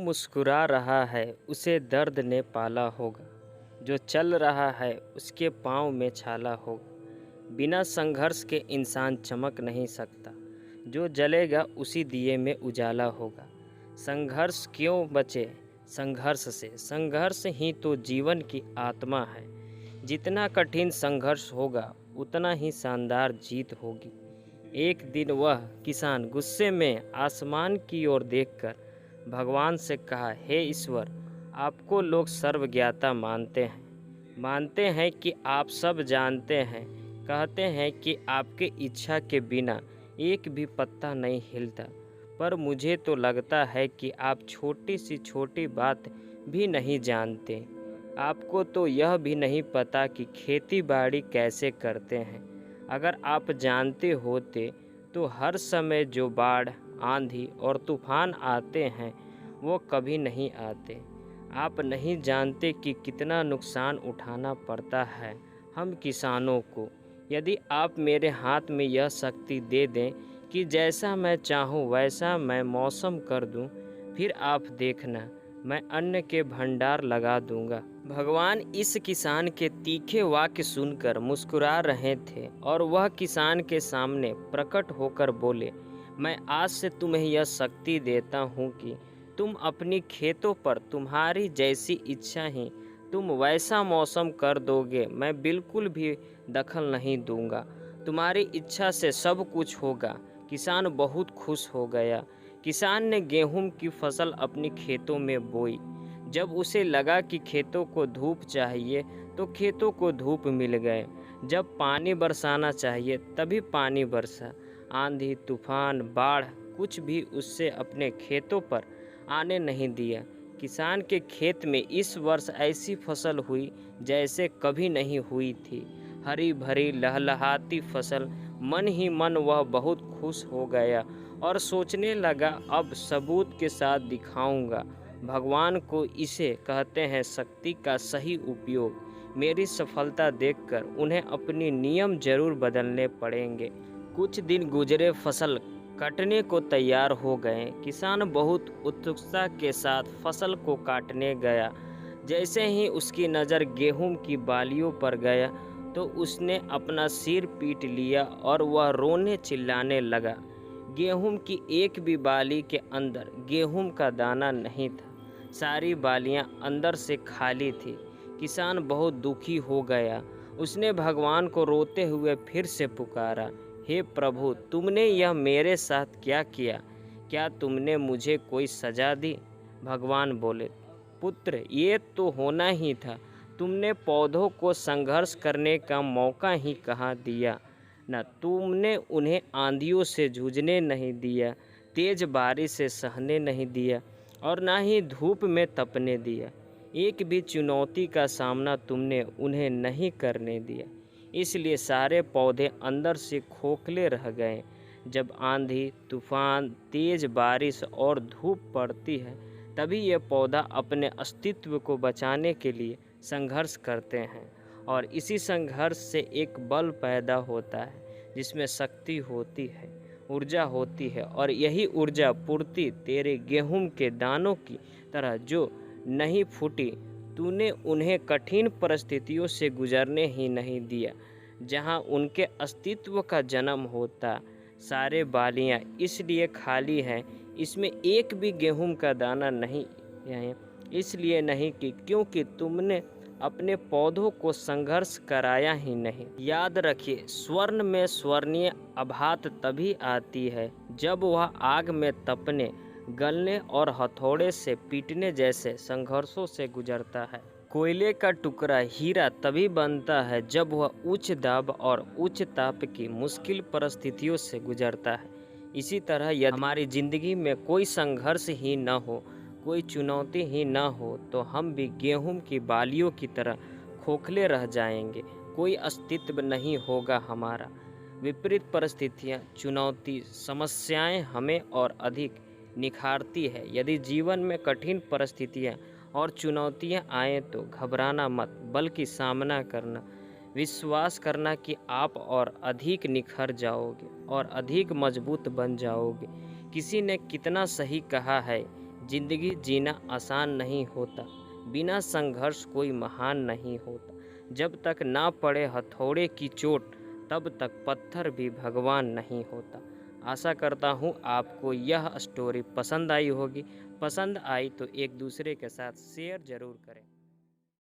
मुस्कुरा रहा है उसे दर्द ने पाला होगा, जो चल रहा है उसके पाँव में छाला होगा। बिना संघर्ष के इंसान चमक नहीं सकता, जो जलेगा उसी दिए में उजाला होगा। संघर्ष क्यों बचे संघर्ष से, संघर्ष ही तो जीवन की आत्मा है। जितना कठिन संघर्ष होगा उतना ही शानदार जीत होगी। एक दिन वह किसान गुस्से में आसमान की ओर देखकर भगवान से कहा, हे ईश्वर, आपको लोग सर्वज्ञाता मानते हैं कि आप सब जानते हैं, कहते हैं कि आपके इच्छा के बिना एक भी पत्ता नहीं हिलता, पर मुझे तो लगता है कि आप छोटी सी छोटी बात भी नहीं जानते। आपको तो यह भी नहीं पता कि खेती बाड़ी कैसे करते हैं। अगर आप जानते होते तो हर समय जो बाढ़, आंधी और तूफान आते हैं वो कभी नहीं आते। आप नहीं जानते कि कितना नुकसान उठाना पड़ता है हम किसानों को। यदि आप मेरे हाथ में यह शक्ति दे दें कि जैसा मैं चाहूँ वैसा मैं मौसम कर दूँ, फिर आप देखना मैं अन्न के भंडार लगा दूंगा। भगवान इस किसान के तीखे वाक्य सुनकर मुस्कुरा रहे थे और वह किसान के सामने प्रकट होकर बोले, मैं आज से तुम्हें यह शक्ति देता हूँ कि तुम अपनी खेतों पर तुम्हारी जैसी इच्छा ही तुम वैसा मौसम कर दोगे। मैं बिल्कुल भी दखल नहीं दूंगा, तुम्हारी इच्छा से सब कुछ होगा। किसान बहुत खुश हो गया। किसान ने गेहूं की फसल अपनी खेतों में बोई। जब उसे लगा कि खेतों को धूप चाहिए तो खेतों को धूप मिल गए। जब पानी बरसाना चाहिए तभी पानी बरसा। आंधी, तूफान, बाढ़ कुछ भी उससे अपने खेतों पर आने नहीं दिया। किसान के खेत में इस वर्ष ऐसी फसल हुई जैसे कभी नहीं हुई थी। हरी भरी लहलहाती फसल। मन ही मन वह बहुत खुश हो गया और सोचने लगा, अब सबूत के साथ दिखाऊंगा भगवान को। इसे कहते हैं शक्ति का सही उपयोग। मेरी सफलता देखकर उन्हें अपने नियम जरूर बदलने पड़ेंगे। कुछ दिन गुजरे, फसल कटने को तैयार हो गए। किसान बहुत उत्सुकता के साथ फसल को काटने गया। जैसे ही उसकी नज़र गेहूं की बालियों पर गया तो उसने अपना सिर पीट लिया और वह रोने चिल्लाने लगा। गेहूं की एक भी बाली के अंदर गेहूं का दाना नहीं था। सारी बालियां अंदर से खाली थी। किसान बहुत दुखी हो गया। उसने भगवान को रोते हुए फिर से पुकारा, हे प्रभु, तुमने यह मेरे साथ क्या किया? क्या तुमने मुझे कोई सजा दी? भगवान बोले, पुत्र, ये तो होना ही था। तुमने पौधों को संघर्ष करने का मौका ही कहाँ दिया? न तुमने उन्हें आंधियों से जूझने नहीं दिया, तेज बारिश से सहने नहीं दिया और ना ही धूप में तपने दिया। एक भी चुनौती का सामना तुमने उन्हें नहीं करने दिया। इसलिए सारे पौधे अंदर से खोखले रह गए। जब आंधी, तूफान, तेज बारिश और धूप पड़ती है तभी ये पौधा अपने अस्तित्व को बचाने के लिए संघर्ष करते हैं और इसी संघर्ष से एक बल पैदा होता है जिसमें शक्ति होती है, ऊर्जा होती है। और यही ऊर्जा पूर्ति तेरे गेहूं के दानों की तरह जो नहीं फूटी। तूने उन्हें कठिन परिस्थितियों से गुजरने ही नहीं दिया जहां उनके अस्तित्व का जन्म होता। सारे बालियां इसलिए खाली हैं, इसमें एक भी गेहूं का दाना नहीं है। इसलिए नहीं कि क्योंकि तुमने अपने पौधों को संघर्ष कराया ही नहीं। याद रखिए, स्वर्ण में स्वर्णीय आभात तभी आती है जब वह आग में तपने, गलने और हथौड़े से पीटने जैसे संघर्षों से गुजरता है। कोयले का टुकड़ा हीरा तभी बनता है जब वह उच्च दाब और उच्च ताप की मुश्किल परिस्थितियों से गुजरता है। इसी तरह यदि हमारी जिंदगी में कोई संघर्ष ही न हो, कोई चुनौती ही न हो, तो हम भी गेहूं की बालियों की तरह खोखले रह जाएंगे। कोई अस्तित्व नहीं होगा हमारा। विपरीत परिस्थितियां, चुनौती, समस्याएं हमें और अधिक निखारती है। यदि जीवन में कठिन परिस्थितियां और चुनौतियां आएँ तो घबराना मत, बल्कि सामना करना। विश्वास करना कि आप और अधिक निखर जाओगे और अधिक मजबूत बन जाओगे। किसी ने कितना सही कहा है, जिंदगी जीना आसान नहीं होता, बिना संघर्ष कोई महान नहीं होता। जब तक ना पड़े हथौड़े की चोट, तब तक पत्थर भी भगवान नहीं होता। आशा करता हूँ आपको यह स्टोरी पसंद आई होगी। पसंद आई तो एक दूसरे के साथ शेयर ज़रूर करें।